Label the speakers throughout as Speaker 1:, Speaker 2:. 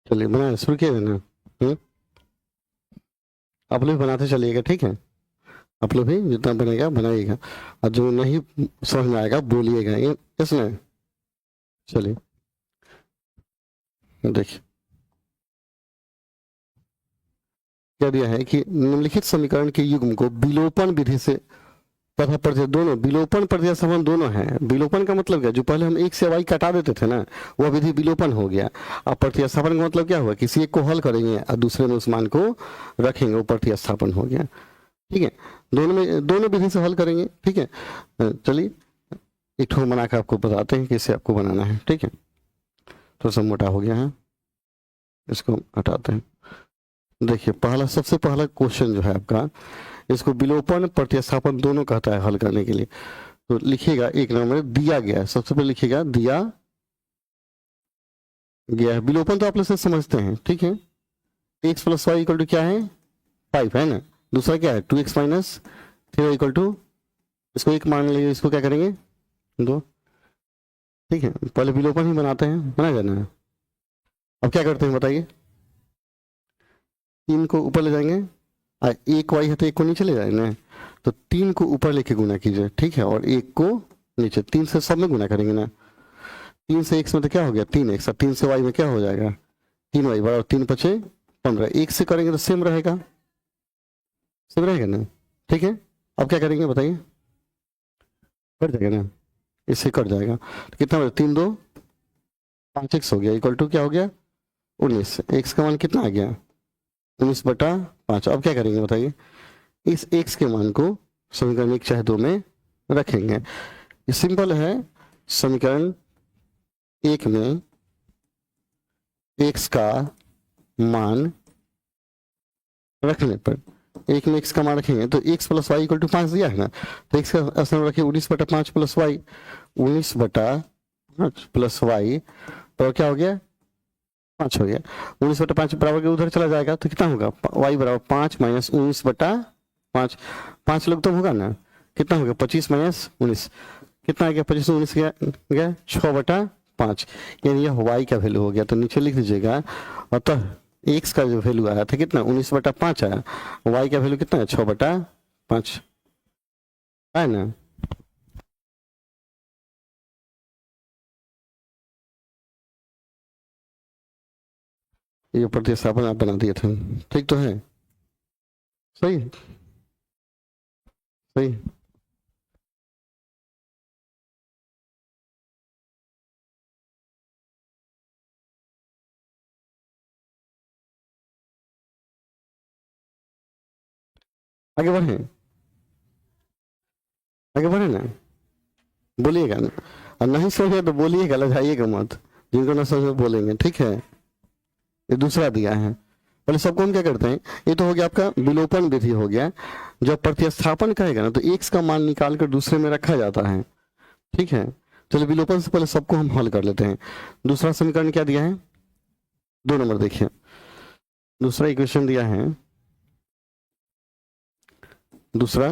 Speaker 1: चलिए बनाए शुरू किए ना। आप लोग भी बनाते चलिएगा, ठीक है। आप लोग भी जितना बनेगा बनाइएगा, और जो नहीं समझ में आएगा बोलिएगा, ये इसमें। चलिए देखिए क्या दिया है कि निम्नलिखित समीकरण के युग्म को विलोपन विधि से तथा प्रत्यय दोनों, विलोपन प्रत्यय संबंध दोनों है। विलोपन का मतलब क्या, जो पहले हम एक से वाई कटा देते थे ना, वह विधि विलोपन हो गया। अब प्रतिस्थापन का मतलब क्या हुआ, किसी एक को हल करेंगे और दूसरे में उस मान को रखेंगे, वो प्रतिस्थापन हो गया। ठीक है, दोनों में दोनों विधि से हल करेंगे। ठीक है, चलिए एक ठो बना के आपको बताते हैं कैसे आपको बनाना है। ठीक है, थोड़ा सा मोटा हो गया है, इसको हटाते हैं। देखिए पहला, सबसे पहला क्वेश्चन जो है आपका, इसको विलोपन प्रतिस्थापन दोनों कहता है हल करने के लिए। तो लिखिएगा एक नंबर दिया गया है, सबसे पहले लिखिएगा दिया गया है। विलोपन तो आप लोग से समझते हैं, ठीक है। X plus y equal to क्या है, 5 है ना। दूसरा क्या है 2x माइनस 3 इक्वल टू, इसको एक मान लीजिए, इसको क्या करेंगे 2। ठीक है, पहले विलोपन ही बनाते हैं, बना जाना है। अब क्या करते हैं बताइए, 3 को ऊपर ले जाएंगे, एक वाई है तो एक को नीचे ले जाएंगे, तो 3 को ऊपर लेके गुना कीजिए, ठीक है, और एक को नीचे। 3 से सब में गुना करेंगे ना, 3 से x में तो क्या हो गया 3x, और 3 से y में क्या हो जाएगा 3y बराबर 3 पचे 15। एक से करेंगे तो सेम रहेगा, सेम रहेगा ना। ठीक है, अब क्या करेंगे बताइए, कट जाएगा ना, इससे कट जाएगा तो कितना हो, 3 2 5x हो गया, इक्वल टू क्या हो गया 19। x का मान कितना आ गया 19/5। अब क्या करेंगे बताइए, इस x के मान को समीकरण 1 चाहे 2 में रखेंगे। ये सिंपल है, समीकरण 1 में x का मान रखने पर, एक में x का मान रखेंगे तो x plus y equal to 5 दिया है ना, तो x का असल रखिए 19/5 प्लस वाई, 19/5 प्लस वाई तो क्या हो गया 5 हो गया। 19/5 बराबर के उधर चला जाएगा तो कितना होगा, y बराबर 5 माइनस 19/5, 5 लोग तो होगा ना, कितना हो गया 25 माइनस 19, कितना आ गया 25 19 गया 6/5, यानी यह y का वैल्यू हो गया। तो नीचे लिख दीजिएगा, अतः x का जो वैल्यू आया था कितना 19/5 आया, y का वैल्यू कितना है 6/5 है ना। ये प्रतिस्थापन आप बना दिए थे, ठीक तो है, सही है, सही। आगे बढ़े, आगे बढ़े ना, बोलिएगा ना, और नहीं समझे तो बोलिएगा, लजाइएगा मत, जिनको ना समझे बोलेंगे, ठीक है। ये दूसरा दिया है, पहले सबको हम क्या करते हैं, ये तो हो गया आपका विलोपन विधि हो गया। जब प्रतिस्थापन कहेगा ना तो x का मान निकाल कर दूसरे में रखा जाता है, ठीक है। चलो विलोपन से पहले सबको हम हल कर लेते हैं। दूसरा समीकरण क्या दिया है, 2 नंबर देखिए, दूसरा इक्वेशन दिया है, दूसरा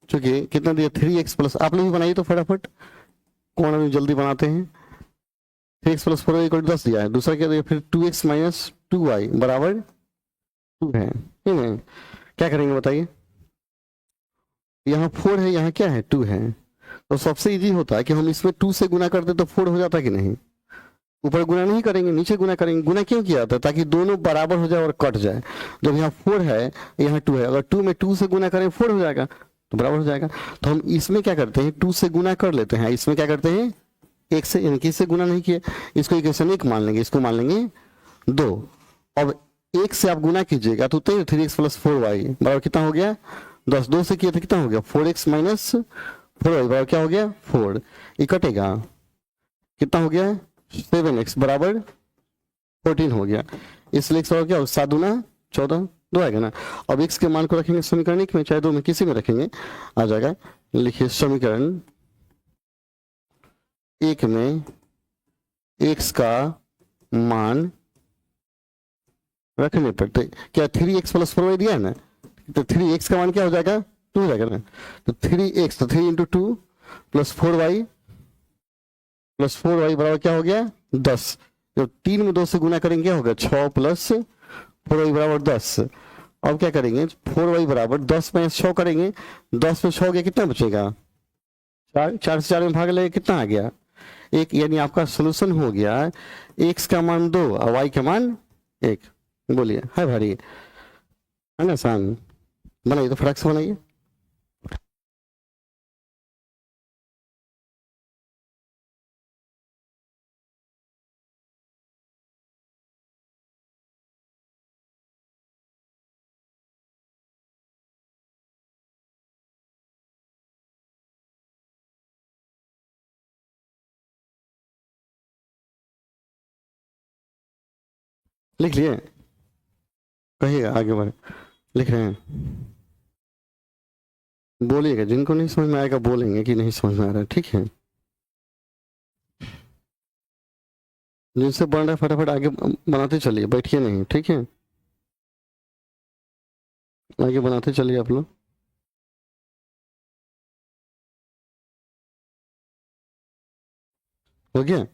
Speaker 1: चूंकि कितना दिया 3x प्लस, आप लोग भी बनाइए तो फटाफट, कौन अभी जल्दी बनाते हैं। 3x प्लस 4 इक्वल 10 दिया है। दूसरा क्या दिया फिर 2x माइनस 2y बराबर 2 है, क्या करेंगे बताइए, यहाँ 4 है, यहाँ क्या है 2 है, तो सबसे इजी होता है कि हम इसमें 2 से गुना करते तो 4 हो जाता कि नहीं, ऊपर गुना नहीं करेंगे नीचे गुना करेंगे। गुना क्यों किया जाता है, ताकि दोनों बराबर हो जाए और कट जाए। जब यहाँ 4 है यहाँ 2 है, अगर 2 में 2 से गुना करें 4 हो जाएगा तो बराबर हो जाएगा। तो हम इसमें क्या करते हैं 2 से गुना कर लेते हैं, इसमें क्या करते हैं 1 से, इनकी से गुना नहीं किए, इसको इक्वेशन 1 मान लेंगे, इसको मान लेंगे 2। अब 1 से आप गुना कीजिएगा तो 3x प्लस 4y बराबर कितना हो गया 10। 2 से किया तो कितना हो गया 4x माइनस 4y बराबर क्या हो गया 4, ये कटेगा कितना हो गया 7x बराबर 14 हो गया। इसलिए x बराबर क्या हो 7 दूना 14 2 आएगा ना। अब x के मान को रखेंगे समीकरण 1 में चाहे 2 में किसी में रखेंगे आ जाएगा। लिखिए समीकरण 1 में x का मान रखने पर, तो क्या 3x प्लस 4y दिया है ना, तो 3x का मान क्या हो जाएगा 2 हो जाएगा ना, तो 3x तो 3 × 2 प्लस 4y बराबर क्या हो गया 10। जब 3 में 2 से गुना करेंगे क्या होगा, 6 प्लस 4y बराबर 10। अब क्या करेंगे, 4y बराबर 10 में 6 करेंगे, 10 में 6 गया कितना बचेगा, 4, 4 से 4 में भाग लगे कितना आ गया, एक। यानी आपका सोल्यूशन हो गया x का मान 2 और y का मान 1। बोलिए है भारी, है ना आसान। बनाइए तो फटाक से बनाइए। लिख लिए, कहिएगा आगे बढ़े। लिख रहे हैं, बोलिएगा, जिनको नहीं समझ में आएगा बोलेंगे कि नहीं समझ में आ रहा है, ठीक है। जिनसे बन रहा है फटाफट आगे बनाते चलिए, बैठिए नहीं, ठीक है। आगे बनाते चलिए आप लोग। हो गया,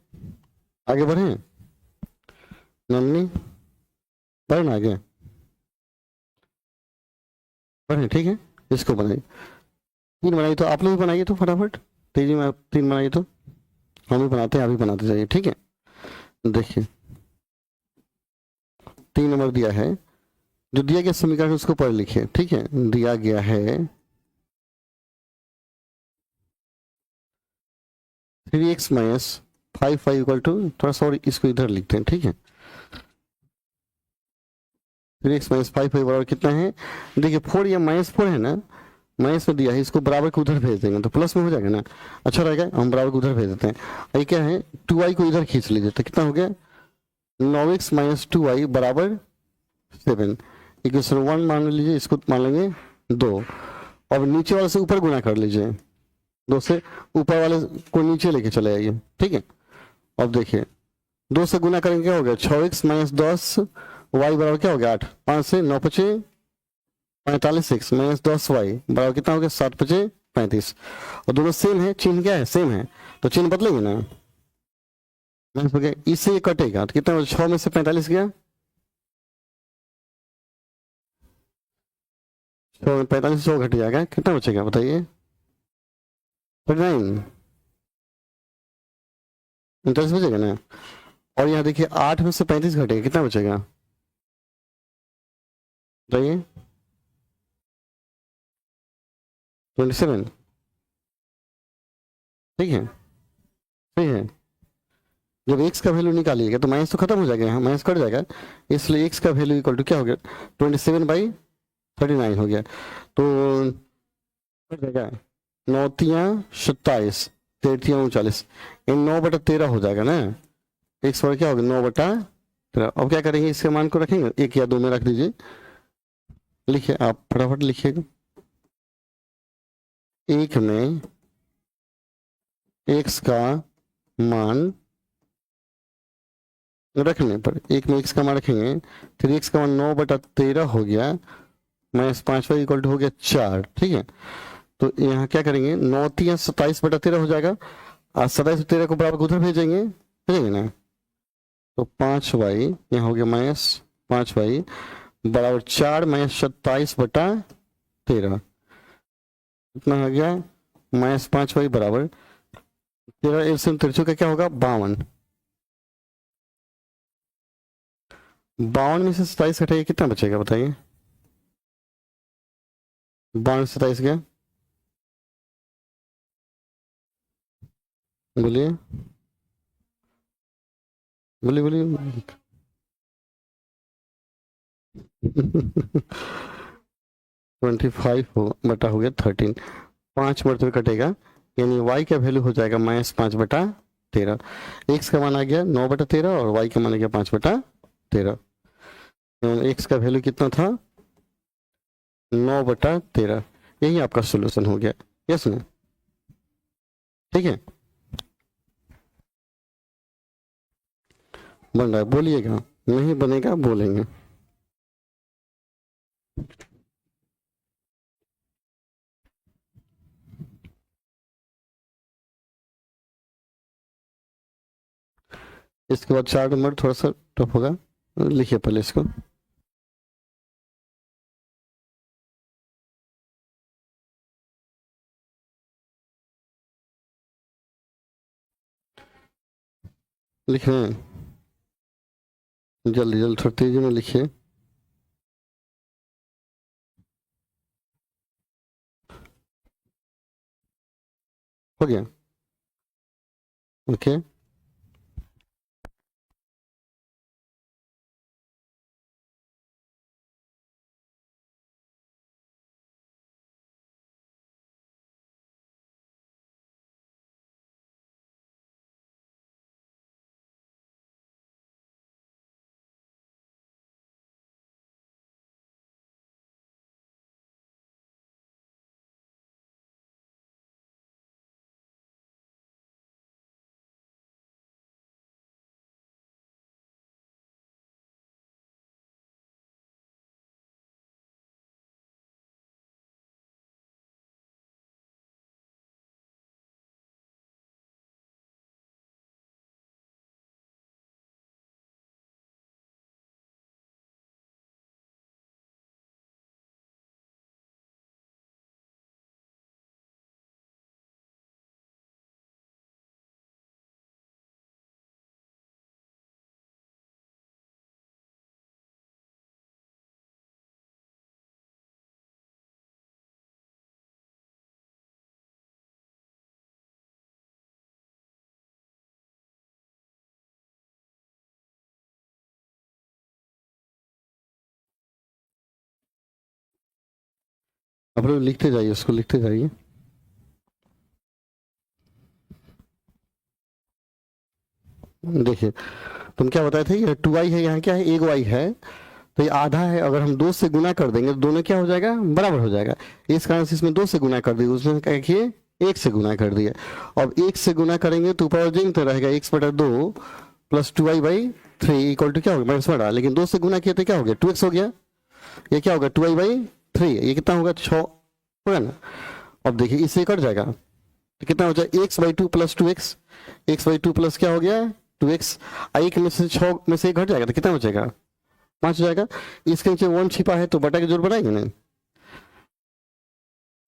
Speaker 1: आगे बढ़े नन्नी, बढ़े ना आगे, बढ़े, ठीक है। इसको बनाइए, 3 बनाइए तो आप लोग भी बनाइए तो फटाफट, तेजी में 3 बनाइए तो हम भी बनाते हैं, आप भी बनाते जाइए, ठीक है। देखिए 3 नंबर दिया है, जो दिया गया समीकरण उसको पढ़ लिखिए, ठीक है। दिया गया है 3x minus 5y equal to, थोड़ा सा और इसको इधर लिखते हैं, ठीक है। 3x माइनस 5y बराबर कितना है, देखिए 4, या -4 है ना, माइनस में दिया है, इसको बराबर को उधर भेज देंगे तो प्लस में हो जाएगा ना, अच्छा रहेगा, हम बराबर को उधर भेज देते हैं। ये क्या है, 2y को इधर खींच लीजिए तो कितना हो गया, 9x माइनस 2y बराबर 7। इक्वेशन 1 मान लीजिए, इसको मान लेंगे 2। अब नीचे वाले से ऊपर गुना कर लीजिए, 2 से ऊपर वाले को नीचे लेके चले आइए, ठीक है। अब देखिए 2 से गुना करेंगे क्या हो गया, 6x माइनस 10 y बराबर क्या हो गया 8, 5 से 9 पचे 45, 6 माइनस 10 y बराबर कितना हो गया 7 पचे 35। और दोनों सेम है, चिन्ह क्या है, सेम है, तो चिन्ह बदलेंगे ना, माइनस हो गया, इससे ये कटेगा तो कितना, 6 में से 45 गया, 45 से 100 घट जाएगा, कितना बचेगा बताइए, 39, 39 बचेगा ना। और यहाँ देखिए 8 में से 35 घटेगा, कितना बचेगा बताइए, 27, ठीक है, ठीक है। जब x का वैल्यू निकालिएगा तो माइनस तो खत्म हो जाएगा, यहाँ माइनस कट जाएगा, इसलिए x का वैल्यू इक्वल टू क्या हो गया, 27/39 हो गया, तो कट जाएगा, 9 तिया 27, 13 तिया 39, 9/13 हो जाएगा ना, x पर क्या होगा 9/13। अब क्या करेंगे, इसके मान को रखेंगे 1 या 2 में रख दीजिए, लिखिए आप फटाफट लिखिएगा, 1 में x का मान रखने पर, 1 में x का मान रखेंगे, 3x का मान 9/13 हो गया, माइनस 5y इक्वल टू हो गया 4, ठीक है। तो यहाँ क्या करेंगे, 9 तिया 27/13 हो जाएगा, और 27/13 को बराबर उधर भेजेंगे ना, तो 5y यहाँ हो गया माइनस 5y बराबर 4 माइनस 27/13, कितना हो गया, -5y बराबर 13, एलसीएम तिरछों का क्या होगा 52, 52 में से 27 हटाइए कितना बचेगा बताइए, 52 से 27 गया, बोलिए बोलिए बोलिए 25 हो गया 13, 5 मरतबे कटेगा, यानी y का वैल्यू हो जाएगा -5/13, x का मान आ गया 9/13 और y का मान आ गया 5/13, x का वैल्यू कितना था 9/13, यही आपका सोल्यूशन हो गया, यस ना, ठीक है। बन रहा है, बोलिएगा, नहीं बनेगा बोलेंगे। इसके बाद 4 नंबर थोड़ा सा टफ होगा, लिखिए पहले इसको। लिख रहे हैं? जल्दी जल्दी थोड़ा तेजी में लिखिए। हो गया? ओके। आप लोग लिखते जाइए, उसको लिखते जाइए। देखिए, तुम क्या बताए थे, ये 2i है, यहाँ क्या है, एक y है, तो ये आधा है। अगर हम 2 से गुना कर देंगे तो दोनों क्या हो जाएगा, बराबर हो जाएगा। इस कारण से इसमें 2 से गुना कर दिया, उसमें क्या किए, 1 से गुना कर दिया। अब 1 से गुना करेंगे तो ऊपर जिंग तो रहेगा x/2 plus 2i/3 equal to क्या होगा, माइनस बड़ा, लेकिन 2 से गुना किया तो क्या हो गया, 2x हो गया। ये क्या होगा, 2i/3, ये कितना होगा, 6 होगा ना। अब देखिए इससे कट जाएगा तो कितना हो जाएगा, x/2 plus 2x, x/2 plus क्या हो गया, 2x। एक में से 6 में से 1 घट जाएगा तो कितना बचेगा, 5 हो जाएगा। इसके नीचे 1 छिपा है तो बटा के जोड़ बनाएंगे ना,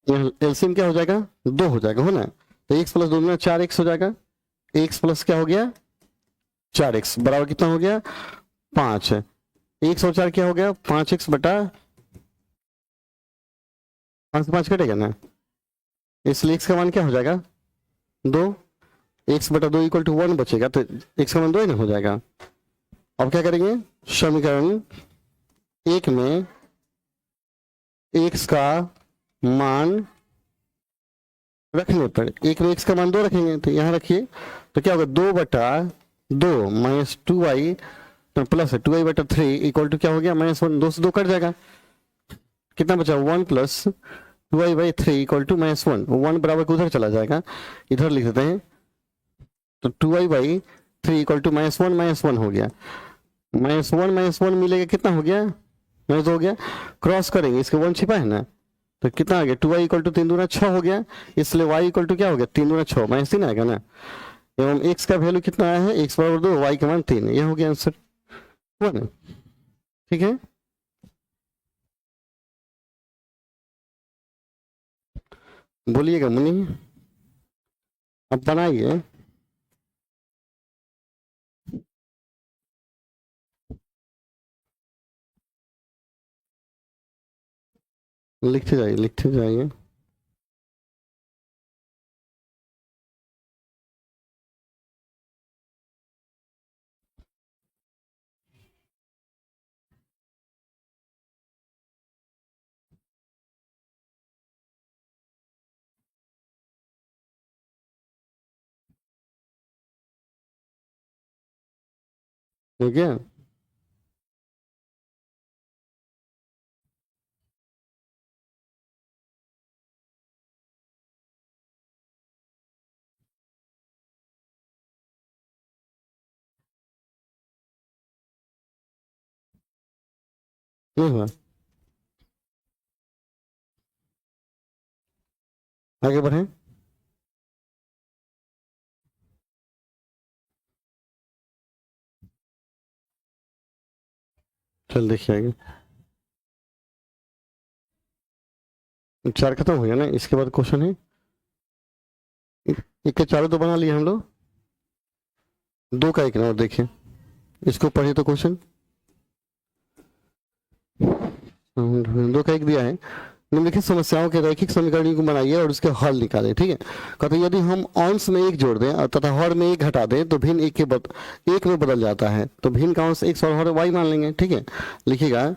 Speaker 1: यहाँ एलसीएम क्या हो जाएगा, 2 हो जाएगा, हो ना। तो x प्लस 2 में 4x हो जाएगा, x प्लस क्या हो गया, 4x बराबर कितना हो गया, 5 है। 104 क्या हो गया, 5x बटा 5 से 5 कटेगा ना, इसलिए x का मान क्या हो जाएगा, 2। x/2 इक्वल टू 1 बचेगा, तो x का मान 2 ही ना हो जाएगा। अब क्या करेंगे, समीकरण 1 में x का मान रखने पर, 1 में x का मान 2 रखेंगे तो यहाँ रखिए, तो क्या होगा, 2/2 माइनस 2i प्लस है 2i/3 इक्वल टू क्या हो गया, -1, 2 से 2 कट जाएगा, कितना बचा, 1 प्लस 2i/3 इक्वल टू -1, 1 बराबर को उधर चला जाएगा, इधर लिख देते हैं। तो 2i/3 इक्वल टू -1 हो गया, -1 मिलेगा, कितना हो गया, -2 हो गया। क्रॉस करेंगे, इसके 1 छिपा है ना, तो कितना आ गया, 2i इक्वल टू 3 दूना 6 हो गया, इसलिए y इक्वल टू क्या हो गया, 3 दूना 6 -3 आएगा ना। एवं x का वैल्यू कितना आया है, x/2, y का मान 3, ये हो गया आंसर, हुआ ना। ठीक है, बोलिएगा मुनि, अब बनाइए। लिखते जाइए, लिखते जाइए। हो गया, नहीं हुआ, आगे बढ़े। चल देखिए आगे, 4 खत्म हो गया ना। इसके बाद क्वेश्चन है, एक के चारों तो बना लिए हम लोग, 2 का एक ना, और देखिए इसको पढ़िए तो क्वेश्चन 2 का एक दिया है, निम्नलिखित समस्याओं के रैखिक समीकरण को बनाइए और उसके हल निकालें। ठीक है, कहते यदि हम अंश में 1 जोड़ दें और तथा हर में 1 घटा दें तो भिन्न एक में बदल जाता है, तो भिन्न का अंश x और हर y मान लेंगे। ठीक है, लिखिएगा,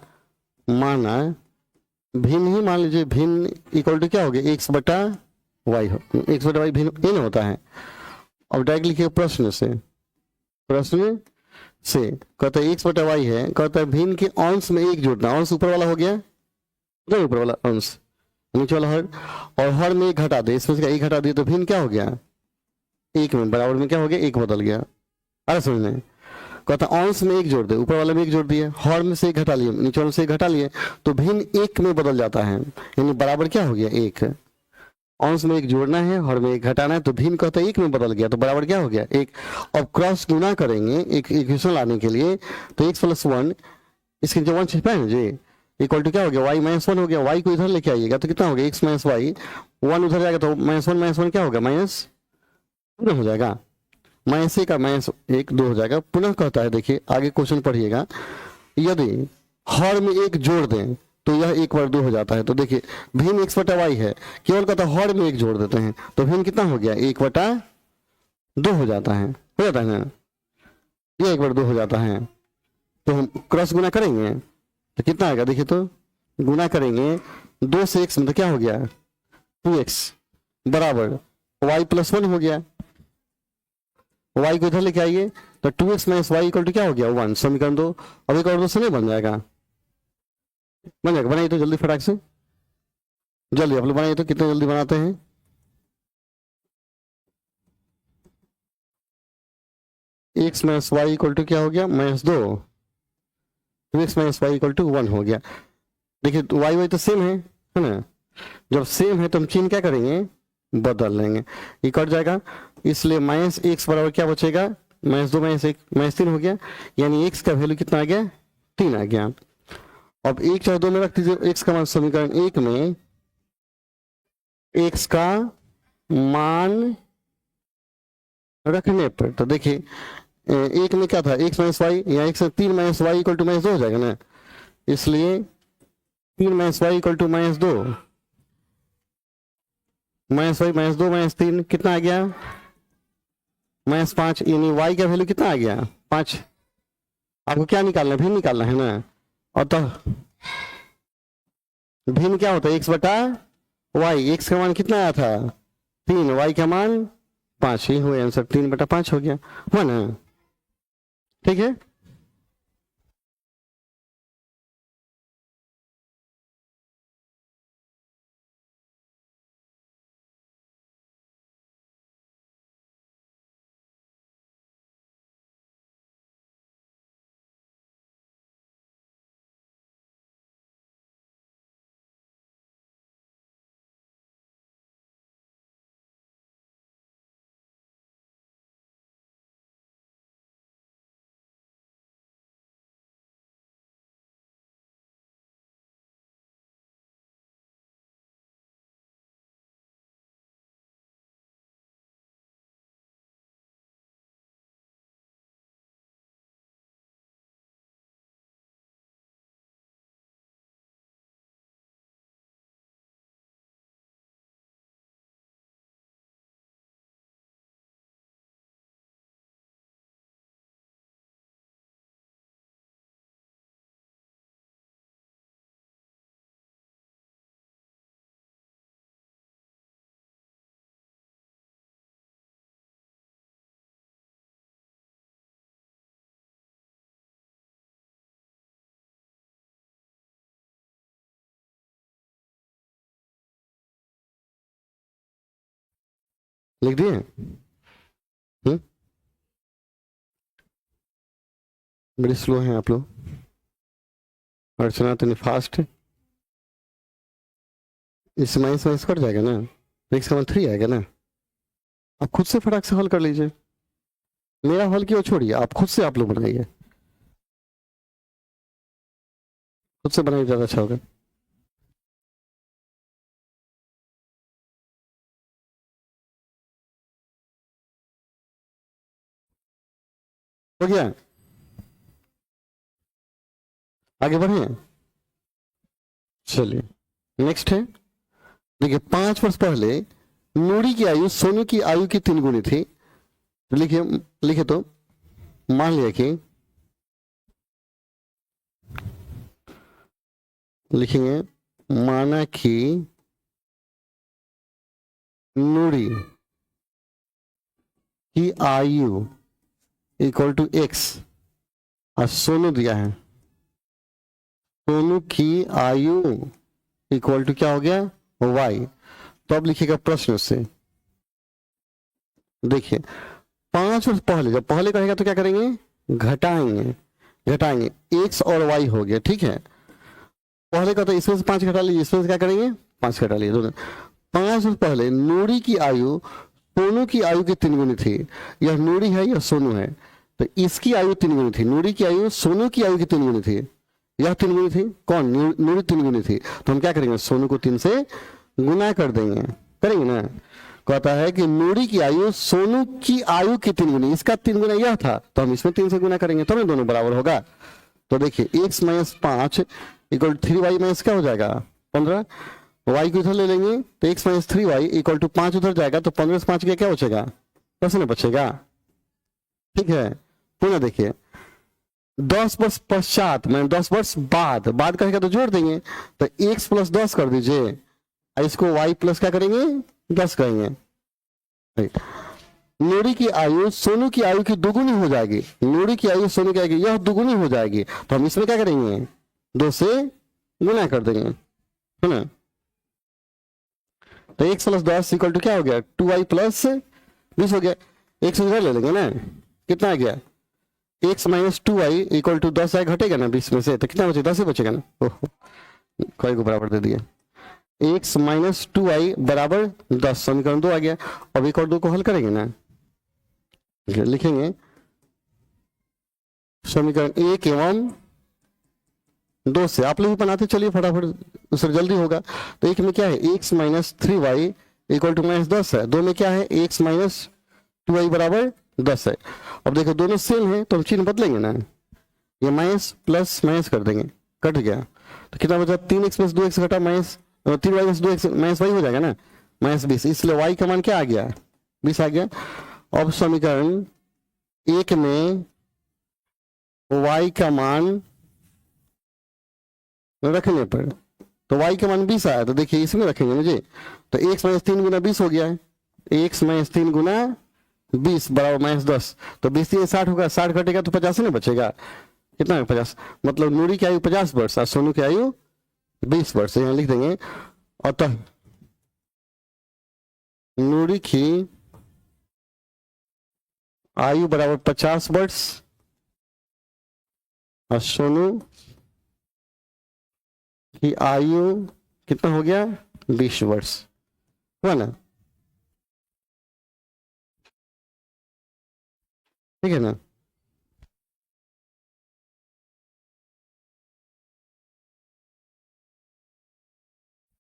Speaker 1: माना भिन्न ही मान लीजिए, भिन्न इक्वल टू क्या हो गया, x बटा y, x बटा y भिन्न n होता है। अब डायरेक्ट लिखिए प्रश्न से कहता है x बटा y है, कहता है भिन्न के अंश में 1 जोड़ना, अंश ऊपर वाला हो गया, ऊपर वाला अंश नीचे वाला हर, और हर में 1 घटा दे, इसमें से 1 घटा दिए तो भिन्न क्या हो गया, 1 में बराबर में क्या हो गया, 1 बदल गया। अरे समझ में, कहता अंश में 1 जोड़ दे, ऊपर वाले में 1 जोड़ दिए, हर में से 1 घटा लिए, नीचे वाले से 1 घटा लिए, तो भिन्न 1 में बदल जाता है, यानी बराबर क्या हो गया 1। अंश में 1 जोड़ना है, हर में 1 घटाना है, तो भिन्न कहता है 1 में बदल गया, तो बराबर क्या हो गया 1। अब क्रॉस गुना करेंगे एक इक्वेशन लाने के लिए, तो x + 1, इसके जो 1 छिपा है ना जी, इक्वल टू क्या हो गया, y - 1 हो गया। y को इधर लेके आइएगा तो कितना हो गया, x - y, 1 उधर जाएगा तो -1 क्या होगा, माइनस पूरा हो जाएगा, -1 का -1 2 हो जाएगा। पुनः कहता है, देखिए आगे क्वेश्चन पढ़िएगा, यदि हर में 1 जोड़ दें तो यह 1 बार 2 हो जाता है। तो देखिए भिन्न x बटा y है, केवल कहता है हर में 1 जोड़ देते हैं तो भिन्न कितना हो गया, 1 बटा 2 हो जाता है ना, यह 1 बार 2 हो जाता है। तो हम क्रॉस गुना करेंगे तो कितना आएगा, देखिए तो गुना करेंगे 2 से x मतलब क्या हो गया 2x बराबर y + 1 हो गया। y को इधर लेके आइए तो 2x - y = क्या हो गया 1, समीकरण 2। अब एक और 2 से नहीं बन जाएगा, बनाइए तो जल्दी फटाक से, जल्दी आप लोग बनाइए तो, कितने जल्दी बनाते हैं। x - y = क्या हो गया -2, 2x - y = 1 हो गया। देखिए y तो सेम है ना, जब सेम है तो हम चिन्ह क्या करेंगे, बदल लेंगे, ये कट जाएगा, इसलिए -x बराबर क्या बचेगा, -2 - 1 -3 हो गया, यानी x का वैल्यू कितना आ गया, 3 आ गया। अब 1 चाहे 2 में रख दीजिए, x का मान समीकरण 1 में x का मान रखने पर, तो देखिए 1 में क्या था, x - y, या 1 से 3 - y = -2 हो जाएगा ना, इसलिए 3 - y = -2, -y -2 -3 कितना आ गया, -5, यानी y का वैल्यू कितना आ गया 5। आपको क्या निकालना है, भिन्न निकालना है ना, और तो भिन्न क्या होता है, x बटा y, x का मान कितना आया था 3, y का मान 5, ही हुआ आंसर, 3 बटा 5 हो गया, हुआ ना, ठीक है। लिख दिए, बड़ी स्लो हैं आप लोग, अर्चना तो फास्ट है, इस माइनस कट जाएगा ना, तो x का मान 3 आएगा ना, आप खुद से फटाक से हल कर लीजिए, मेरा हल क्यों छोड़िए, आप खुद से आप लोग बनाइए। खुद से बनाइए, ज्यादा अच्छा होगा। हो गया, आगे बढ़े। चलिए नेक्स्ट है, देखिए 5 वर्ष पहले नूरी की आयु सोनू की आयु की 3 गुनी थी। लिखिए, लिखे तो मान लिया कि, लिखेंगे माना कि नूरी की आयु इक्वल टू x और सोनू दिया है, सोनू की आयु इक्वल टू क्या हो गया y। तो अब लिखिएगा प्रश्न से, देखिए 5 वर्ष पहले, जब पहले कहेगा तो क्या करेंगे, घटाएंगे, घटाएंगे x और y हो गया, ठीक है। पहले का तो इसमें से 5 घटा लीजिए, इसमें से क्या करेंगे 5 घटा लीजिए दोनों। 5 वर्ष पहले नूरी की आयु सोनू की आयु की 3 गुनी थी। यह नूरी है, यह सोनू है, तो इसकी आयु 3 गुनी थी। नूरी की आयु सोनू की आयु की 3 गुनी थी, यह 3 गुनी थी। कौन, नूरी 3 गुनी थी। तो हम क्या करेंगे, सोनू को 3 से गुना कर देंगे, करेंगे ना। कहता है कि नूरी की आयु सोनू की आयु की 3 गुनी, इसका 3 गुना यह था, तो हम इसमें 3 से गुना करेंगे, तो दोनों बराबर होगा। तो देखिए x minus 5 equal 3y minus क्या हो जाएगा 15, y को इधर ले लेंगे तो x minus 3y equal to 5 उधर जाएगा, तो 15 से 5 गया क्या बचेगा, 10 ना बचेगा, ठीक है। पुनः देखिए 10 वर्ष पश्चात, मैं 10 वर्ष बाद, बाद कहेगा तो जोड़ देंगे, तो x प्लस 10 कर दीजिए, इसको y प्लस क्या करेंगे 10 करेंगे। नूरी की आयु सोनू की आयु की 2 गुनी हो जाएगी, नूरी की आयु सोनू की आयु की यह 2 गुनी हो जाएगी, तो हम इसमें क्या करेंगे 2 से गुना कर देंगे, है ना। तो x प्लस 10 इक्वल टू क्या हो गया 2y प्लस 20 हो गया। एक से ले लेंगे ना, कितना आ गया x minus 2y equal to 10 घटेगा ना 20 में से, तो कितना बचेगा 10 ही बचेगा ना। ओहो, कोई को बराबर दे दिया, x माइनस 2y बराबर 10, समीकरण 2 आ गया। अब एक और 2 को हल करेंगे ना, लिखेंगे समीकरण 1 एवं 2 से, आप लोग भी बनाते चलिए फटाफट, उससे जल्दी होगा। तो एक में क्या है x minus 3y equal to minus 10 है, 2 में क्या है x माइनस 2y बराबर 10 है। अब देखो दोनों सेम है, तो हम चिन्ह बदलेंगे ना, ये माइनस प्लस माइनस कर देंगे, कट गया, तो कितना बचा 3x प्लस 2x घटा minus 3y plus 2x minus y हो जाएगा ना, माइनस 20, इसलिए y का मान क्या आ गया 20 आ गया। अब समीकरण 1 में y का मान रखने पर, तो y का मान 20 आया, तो देखिए इसमें रखेंगे मुझे, तो x माइनस 3 गुना 20 हो गया है, x माइनस 3 गुना 20 बराबर माइनस 10, तो 20 3 60 होगा, 60 घटेगा तो 50 नहीं बचेगा, कितना 50, मतलब नूरी की आयु 50 वर्ष और सोनू की आयु 20 वर्ष, यहाँ लिख देंगे। अतः नूरी की आयु बराबर 50 वर्ष और सोनू की आयु कितना हो गया 20 वर्ष, हुआ ना, ठीक है ना।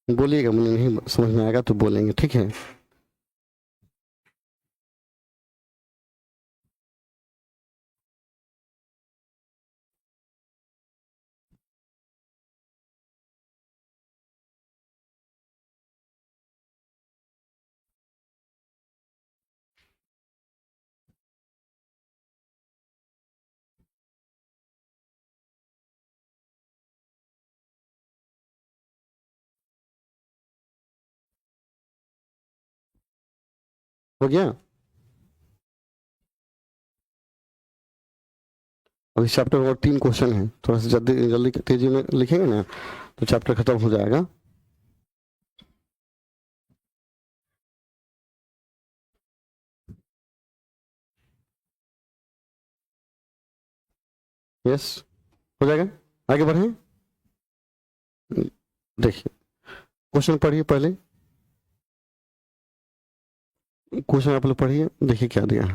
Speaker 1: बोलिएगा, मुझे नहीं समझ में आएगा तो बोलेंगे, ठीक है। हो गया। अभी चैप्टर और 3 क्वेश्चन है, थोड़ा सा जल्दी जल्दी तेजी में लिखेंगे ना तो चैप्टर खत्म हो जाएगा। यस, हो जाएगा, आगे बढ़े। देखिए क्वेश्चन पढ़िए, पहले क्वेश्चन आप लोग पढ़िए, देखिए क्या दिया है।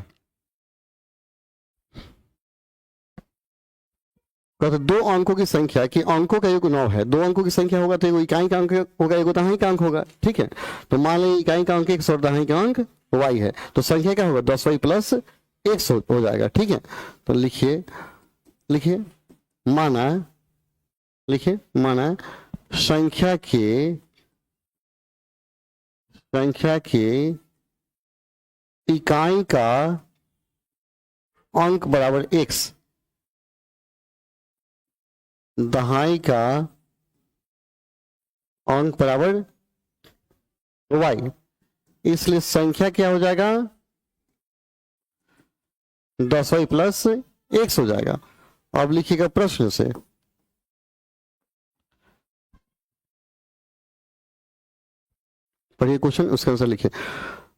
Speaker 1: तो दो अंकों की संख्या कि अंकों का योग 9 है, दो अंकों की संख्या होगा तो एगो इकाई का अंक होगा, एगो दहाई का अंक होगा, ठीक है। तो मान लीजिए इकाई का अंक 100 और दहाई का अंक y है, तो संख्या क्या होगा 10y प्लस 100 हो जाएगा, ठीक है। तो लिखिए लिखिए माना, लिखिए माना संख्या के इकाई का अंक बराबर x, दहाई का अंक बराबर y, इसलिए संख्या क्या हो जाएगा 10y प्लस x हो जाएगा। अब लिखिएगा प्रश्न से, पढ़िए क्वेश्चन, उसका आंसर लिखिए।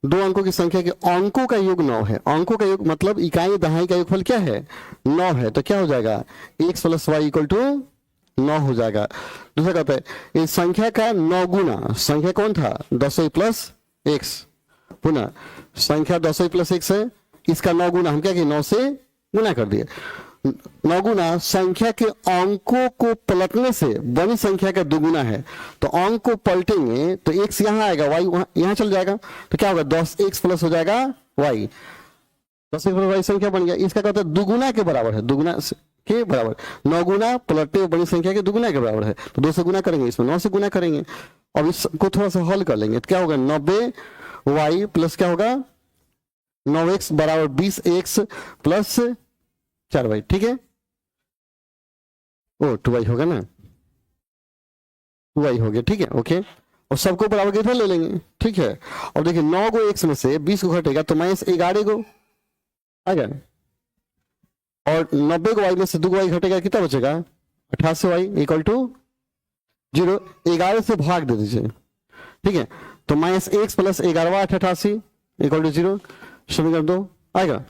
Speaker 1: दो अंकों की संख्या के अंकों का योग 9 है, अंकों का योग मतलब इकाई दहाई का योगफल क्या है 9 है, तो क्या हो जाएगा x plus y equal to 9 हो जाएगा। दूसरा कहता है इस संख्या का 9 गुना, संख्या कौन था 10y प्लस x, पुनः संख्या 10y प्लस x है, इसका 9 गुना हम क्या किए 9 से गुना कर दिए, 9 गुना संख्या के अंकों को पलटने से बनी संख्या का दुगुना है, तो अंक को पलटेंगे तो x यहां आएगा y यहां चल जाएगा, तो क्या होगा 10x प्लस हो जाएगा y, 10x प्लस y संख्या बन गया। इसका कहते हैं दुगुना के बराबर है, दुगुना के बराबर 9 गुना पलटते बड़ी संख्या के दुगुना के बराबर है, तो 2 से गुना करेंगे, इसमें 9 से गुना करेंगे। अब इसको थोड़ा सा हल कर लेंगे तो क्या होगा 90y प्लस क्या होगा 9x बराबर 20x प्लस 4y, ठीक है। ओ 2y होगा ना, 2y हो गया, ठीक है ओके। और सबको बराबर के इधर ले लेंगे, ठीक है। और देखिए 9 गो x में से 20 को घटेगा तो माइनस 11 गो आएगा, और 90 को y में से 2 y घटेगा कितना बचेगा 88y इक्वल टू 0, 11 से भाग दे दीजिए, ठीक है। तो minus x plus 11 88 equal to 0, समीकरण 2 आएगा।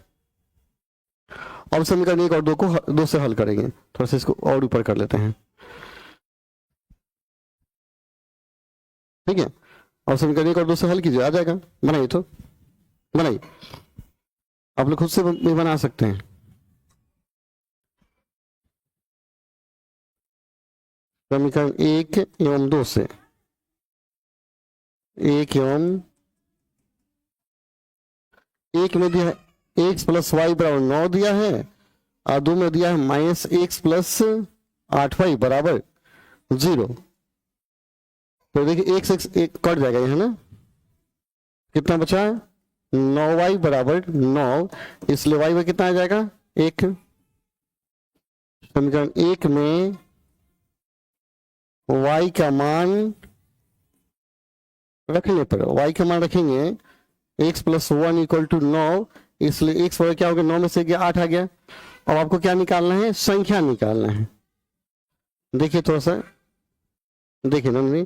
Speaker 1: अब समीकरण 1 और 2 को 2 से हल करेंगे, थोड़ा सा इसको और ऊपर कर लेते हैं, ठीक है। और समीकरण 1 और 2 से हल कीजिए, आ जाएगा। बनाइए तो बनाइए, आप लोग खुद से भी बना सकते हैं। समीकरण 1 एवं 2 से, 1 एवं 1 में दिया है x प्लस वाई बराबर 9 दिया है, और 2 में दिया है माइनस x प्लस 8y बराबर 0। तो देखिए x एक कट जाएगा ये, है ना, कितना बचा 9y बराबर 9, इसलिए y में कितना आ जाएगा 1। समीकरण 1 में y का मान रखने पर, y का मान रखेंगे x प्लस 1 इक्वल टू 9, इसलिए x बराबर क्या हो गया 9 में से गया 8 आ गया। अब आपको क्या निकालना है संख्या निकालना है। देखिए थोड़ा सा देखिए नंदनी,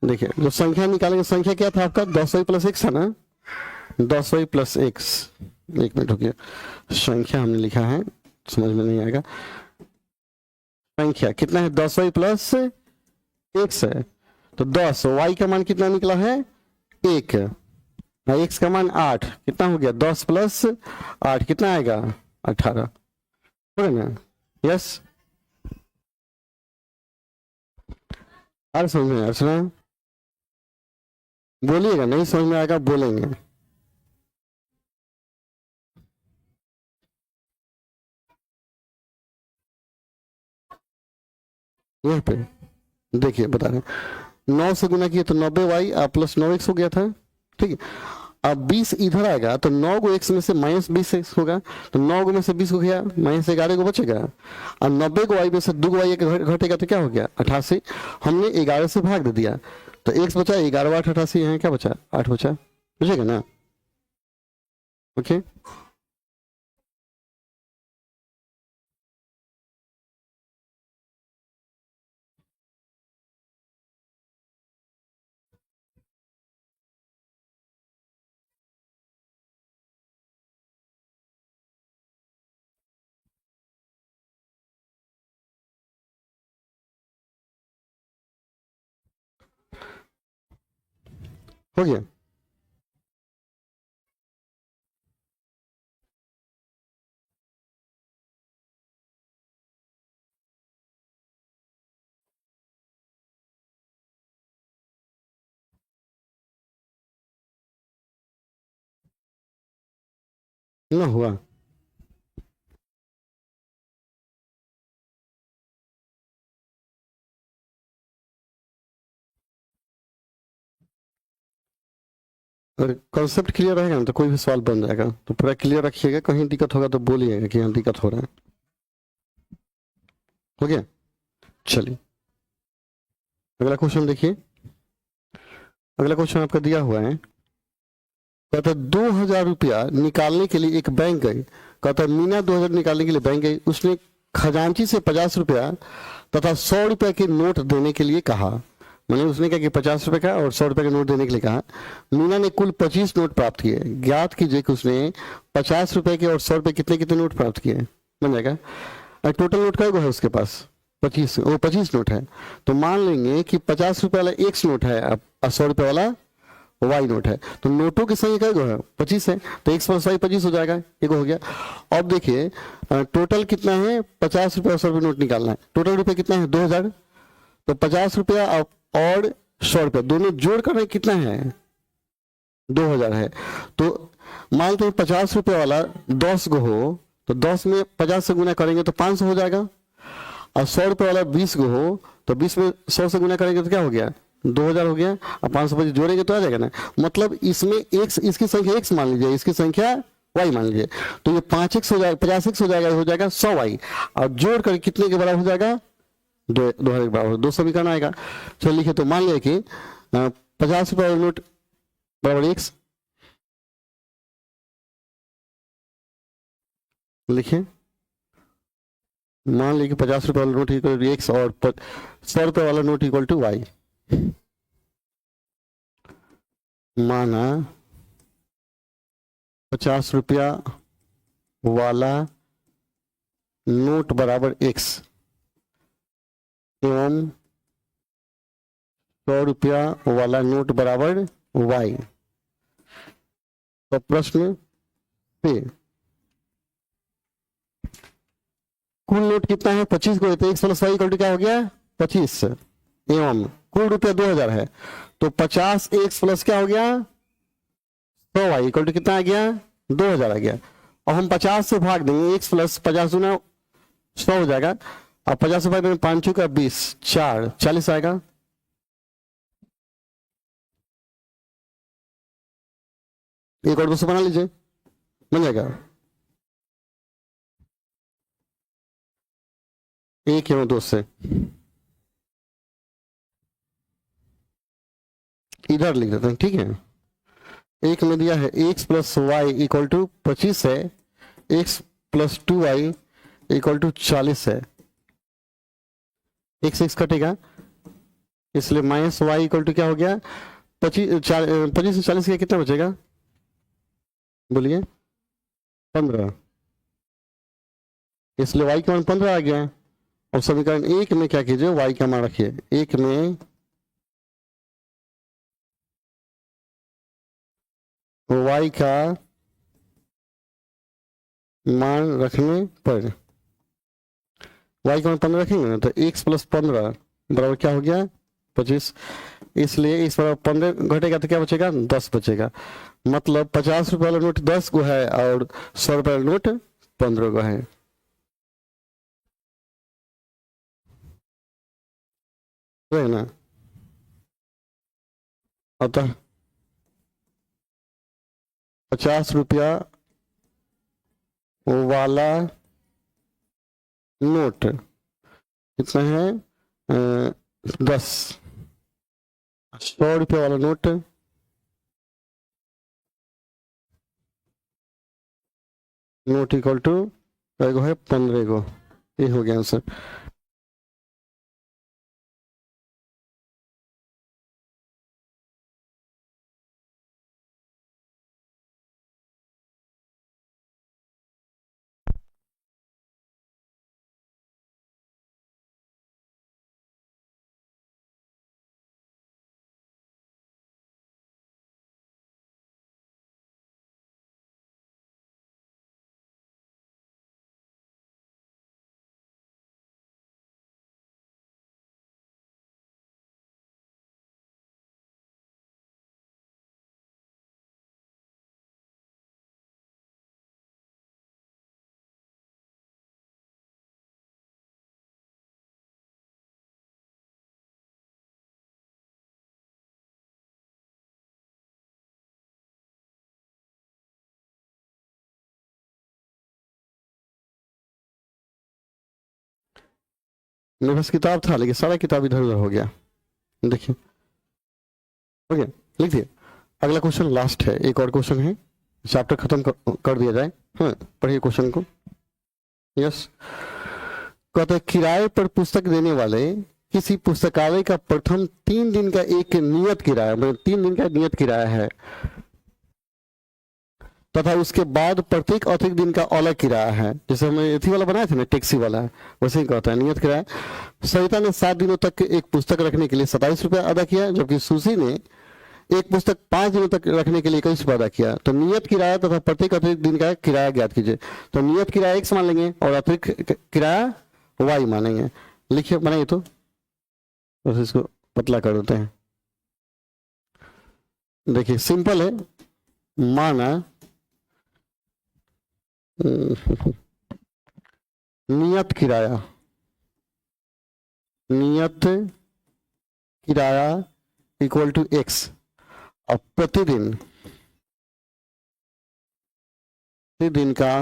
Speaker 1: देखिए जो संख्या निकालेंगे, संख्या क्या था आपका 10y प्लस x था ना, 10y प्लस x, एक मिनट रुकिए, संख्या हमने लिखा है समझ में नहीं आएगा, संख्या कितना है 10y प्लस x है, तो 10 y का मान कितना निकला है 1, x का मान 8, कितना हो गया 10 प्लस 8 कितना आएगा 18, हो गया ना, यस। अरे समझ में अर्चना, बोलिएगा, नहीं समझ में आएगा बोलेंगे। यहाँ पे देखिए बता रहे 9 से गुना किया तो 90y प्लस 9x हो गया था, ठीक है। अब 20 इधर आएगा तो 9 को x में से माइनस 20x होगा, तो 9 को में से 20 को गया माइनस 11 को बचेगा, और 90 को y में से 2 y घटेगा तो क्या हो गया 88, हमने 11 से भाग दे दिया तो x बचा 11 8 88, यहाँ क्या बचा 8 बचा, बुझेगा ना, ओके। हो गया। ना हुआ। और कॉन्सेप्ट क्लियर रहेगा ना तो कोई भी सवाल बन जाएगा, तो पूरा क्लियर रखिएगा, कहीं दिक्कत होगा तो बोलिएगा कि यहाँ दिक्कत हो रहा है। हो गया, चलिए अगला क्वेश्चन देखिए। अगला क्वेश्चन आपका दिया हुआ है, कहता 2,000 रुपया निकालने के लिए एक बैंक गई। कहता मीना 2,000 निकालने के लिए बैंक गई, उसने खजांची से 50 रुपया तथा 100 रुपया के नोट देने के लिए कहा। मैंने उसने कहा कि 50 रुपए का और 100 रुपए का नोट देने के लिए कहा। मीना ने कुल 25 नोट प्राप्त किए। ज्ञात कीजिए कि उसने 50 रुपए के और 100 रुपए कितने कितने नोट प्राप्त किए। बन जाएगा। टोटल नोट का है उसके पास 25, वो 25 नोट है। तो मान लेंगे कि 50 रुपए वाला एक्स नोट है और 100 रुपए वाला वाई नोट है। तो नोटों की संख्या क्या है 25 है, तो एक्स प्लस वाई 25 हो जाएगा। एक हो गया। अब देखिए टोटल कितना है, 50 रुपये और 100 रुपये नोट निकालना है। टोटल रुपये कितना है 2,000। तो 50 रुपया और 100 रुपया दोनों जोड़ कर कितना है 2,000 है। तो मान लो 50 रुपये वाला 10 गो हो तो 10 में 50 से गुना करेंगे तो 500 हो जाएगा। और 100 रुपये वाला 20 गो हो तो 20 में 100 से गुना करेंगे तो क्या हो गया 2,000 हो गया। और 500 जोड़ेंगे तो आ जाएगा ना। मतलब इसमें एक्स, इसकी संख्या एक्स मान लीजिए, इसकी संख्या वाई मान लीजिए। तो ये 5x हो जाएगा, 50x हो जाएगा 100y। और जोड़ कर कितने के बराबर हो जाएगा 2,000 के बराबर 2 समीकरण आएगा। चलो लिखिए, तो मान लिया कि 50 रुपये वाला नोट बराबर एक्स। लिखिए, मान लीजिए 50 रुपये वाला नोट इक्वल टू एक्स और 100 रुपये वाला नोट इक्वल टू वाई। माना 50 रुपया वाला नोट बराबर एक्स एवं 100 रुपया वाला नोट बराबर वाई। तो प्रश्न पे कुल नोट कितना है 25 को, तो x plus y equal to क्या हो गया 25 एवं कुल रुपया 2,000 है। तो 50 एक्स प्लस क्या हो गया 100 वाई इक्वल टू कितना आ गया 2,000 आ गया। और हम 50 से भाग देंगे, एक्स प्लस 50 गुना 100 हो जाएगा। और 50 से भाग देंगे 5 का 20 4 40 आएगा। एक और 200 बना लीजिए, बन जाएगा। एक एवं 2 से इधर लिख देते हैं, ठीक है। एक में दिया है x plus y equal to 25 है, x plus 2y equal to 40 है। एक्स एक्स कटेगा, इसलिए माइनस वाई इक्वल टू क्या हो गया 25 से 40 का कितना बचेगा बोलिए 15। इसलिए वाई का मान 15 आ गया। और समीकरण एक में क्या कीजिए वाई का मान रखिए, एक में वाई का मान रखने पर वाई का मान 15 रखेंगे ना, तो एक्स प्लस 15 बराबर क्या हो गया 25। इसलिए इस बराबर 15 घटेगा तो क्या बचेगा 10 बचेगा। मतलब 50 रुपये वाला नोट 10 गो है और 100 रुपये वाला नोट 15 गो है। है ना। अतः 50 रुपया वाला नोट कितना है 10। 100 रुपये वाला नोट इक्वल टू है 15 गो। ये हो गया आंसर। मेरे पास किताब था लेकिन सारा किताब इधर उधर हो गया, देखिए। ओके, लिख दिए। अगला क्वेश्चन लास्ट है, एक और क्वेश्चन है, चैप्टर खत्म कर दिया जाए। हाँ, पढ़िए क्वेश्चन को। यस, कहते हैं किराए पर पुस्तक देने वाले किसी पुस्तकालय का प्रथम 3 दिन का एक नियत किराया, मतलब 3 दिन का नियत किराया है, तथा उसके बाद प्रत्येक अतिरिक्त दिन का अलग किराया है। जैसे हम इथी वाला बनाए थे ना, टैक्सी वाला, वैसे ही कहता है नियत किराया। सरिता ने 7 दिनों तक एक पुस्तक रखने के लिए 27 रुपया अदा किया, जबकि सुशी ने एक पुस्तक 5 दिनों तक रखने के लिए 21 रुपया अदा किया। तो नियत किराया तथा प्रत्येक अतिरिक्त दिन का किराया ज्ञात कीजिए। तो नियत किराया x मान लेंगे और अतिरिक्त किराया y मानेंगे। लिखिए, बनाइए तो बस इसको पतला कर देते हैं। देखिए सिंपल है, माना नियत किराया, नियत किराया इक्वल टू x, और प्रतिदिन का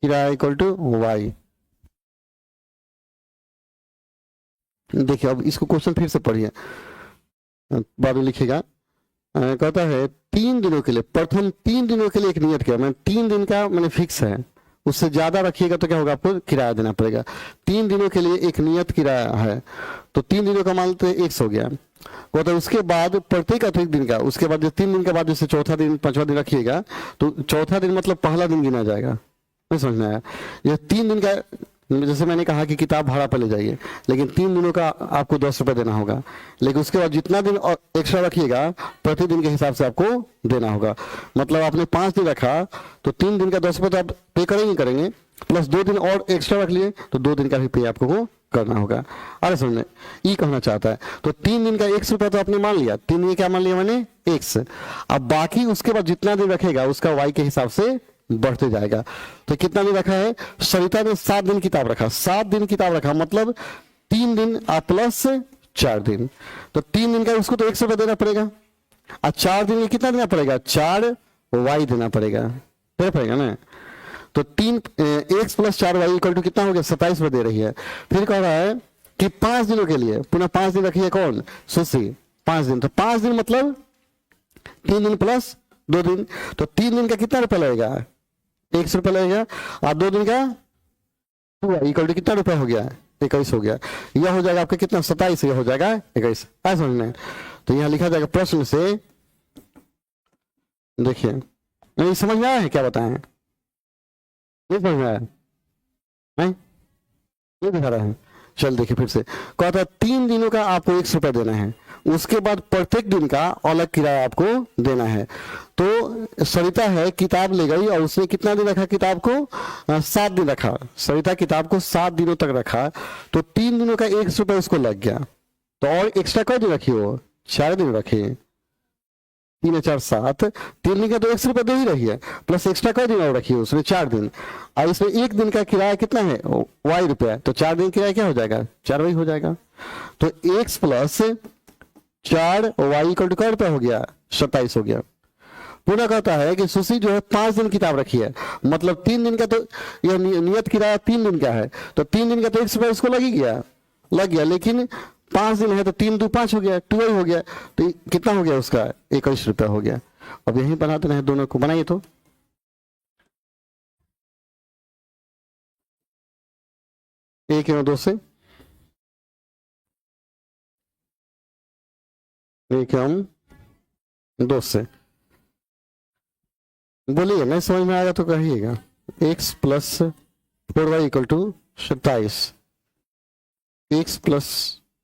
Speaker 1: किराया इक्वल टू y। देखिए अब इसको क्वेश्चन फिर से पढ़िए, बाद में लिखिएगा। कहता है 3 दिनों के लिए, प्रथम 3 दिनों के लिए एक नियत किराया, मैंने 3 दिन का मैंने फिक्स है, उससे ज्यादा रखिएगा तो क्या होगा, आपको किराया देना पड़ेगा। 3 दिनों के लिए एक नियत किराया है, तो 3 दिनों का मान लेते x हो गया। कहता है उसके बाद प्रत्येक अतिरिक्त दिन का, उसके बाद 3 दिन के बाद जैसे चौथा दिन 5वां दिन रखिएगा, तो चौथा दिन मतलब पहला दिन गिना जाएगा। नहीं समझ में आया? ये 3 दिन का, जैसे मैंने कहा कि किताब भाड़ा पर ले जाइए, लेकिन 3 दिनों का आपको 10 रुपये देना होगा, लेकिन उसके बाद जितना दिन और एक्स्ट्रा रखिएगा प्रतिदिन के हिसाब से आपको देना होगा। मतलब आपने 5 दिन रखा तो 3 दिन का 10 रुपये तो आप पे करेंगे, प्लस 2 दिन और एक्स्ट्रा रख लिए तो 2 दिन का भी पे आपको करना होगा। अरे समझे, ये कहना चाहता है। तो 3 दिन का 1 रुपया तो आपने मान लिया, 3 दिन क्या मान लिया मैंने, x। अब बाकी उसके बाद जितना दिन रखेगा उसका y के हिसाब से बढ़ते जाएगा। तो कितना दिन रखा है, सरिता ने 7 दिन किताब रखा, 7 दिन किताब रखा, मतलब 3 दिन प्लस 4 दिन, तो 3 दिन का उसको तो 1 रुपया देना पड़ेगा, और 4 दिन में कितना देना पड़ेगा, 4 y देना पड़ेगा ना। तो 3 x plus 4 y equal to कितना हो गया, 27 रुपये दे रही है। फिर कह रहा है कि 5 दिनों के लिए, पुनः 5 दिन रखिए, कौन, सुशी, 5 दिन। तो 5 दिन मतलब 3 दिन प्लस 2 दिन, तो 3 दिन का कितना रुपया लगेगा, 1 रुपया लगेगा, और 2 दिन का 2 इक्वल टू कितना रुपया हो गया, 21 हो गया। यह हो जाएगा आपका कितना, 27, यह हो जाएगा 21। ऐसा समझना। तो यहाँ लिखा जाएगा प्रश्न से, देखिए नहीं समझ में आया है, क्या बताएं, नहीं समझ में आया, नहीं दिखा रहा है। चल देखिए फिर से, कहता है 3 दिनों का आपको 1 रुपया देना है, उसके बाद प्रत्येक दिन का अलग किराया आपको देना है। तो सरिता है किताब ले गई और उसने कितना दिन रखा किताब को, 7 दिन रखा। सरिता किताब को 7 दिनों तक रखा, तो 3 दिनों का 1 रुपया उसको लग गया। तो और एक्स्ट्रा कई दिन रखी हो, 4 दिन रखी, 3 4 7, 3 दिन का तो 1 रुपया दे ही रही है, प्लस एक्स्ट्रा कई दिन और रखी है उसने, 4 दिन। और इसमें 1 दिन का किराया कितना है, y रुपया, तो 4 दिन किराया क्या हो जाएगा, 4 वही हो जाएगा। तो x plus 4 y equal to क्या रुपया हो गया, 27 हो गया। पुनः कहता है कि सुशी जो है 5 दिन किताब रखी है, मतलब 3 दिन का, तो यह नियत किराया 3 दिन का है, तो 3 दिन का तो 1 रुपया उसको लग गया, लेकिन 5 दिन है तो 3 2 5 हो गया, 12 हो गया, तो कितना हो गया उसका, 21 रुपया हो गया। अब यही बनाते रहे, दोनों को बनाइए तो। एक एवं 2 से, एक एवं 2 से बोलिए, नहीं समझ में आएगा तो कहिएगा। x plus 4y equal to 27, x plus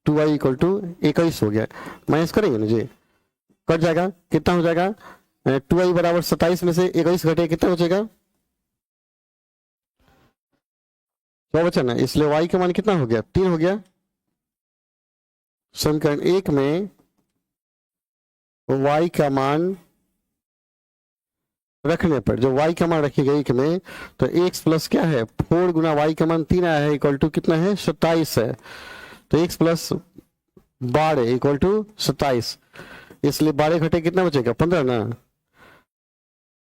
Speaker 1: 2y equal to 21 हो गया। माइनस करेंगे ना जी, कट जाएगा, कितना हो जाएगा, 2y बराबर 27 में से 21 घटे कितना बचेगा, 100 बचा ना, इसलिए y का मान कितना हो गया, 3 हो गया। समीकरण 1 में y का मान रखने पर, जो y का मान रखिएगा 1 में, तो x प्लस क्या है, 4 गुना y का मान 3 आया है, इक्वल टू कितना है, 27 है। तो x प्लस 12 इक्वल टू 27, इसलिए 12 घटे कितना बचेगा, 15 ना,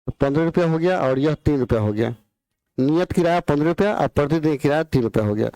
Speaker 1: तो 15 रुपया हो गया, और यह 3 रुपया हो गया। नियत किराया 15 रुपया और प्रतिदिन किराया 3 रुपया हो गया।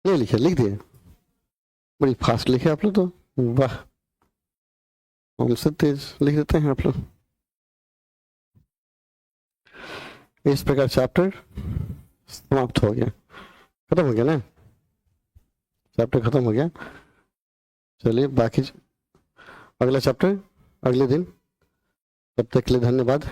Speaker 1: ये लिखे, लिख दिए, बड़ी फास्ट लिखे आप लोग तो, वाह, हमसे तेज लिख देते हैं आप लोग। इस प्रकार चैप्टर समाप्त हो गया, खत्म हो गया ना, चैप्टर खत्म हो गया। चलिए बाकी अगला चैप्टर अगले दिन, तब तक के लिए धन्यवाद।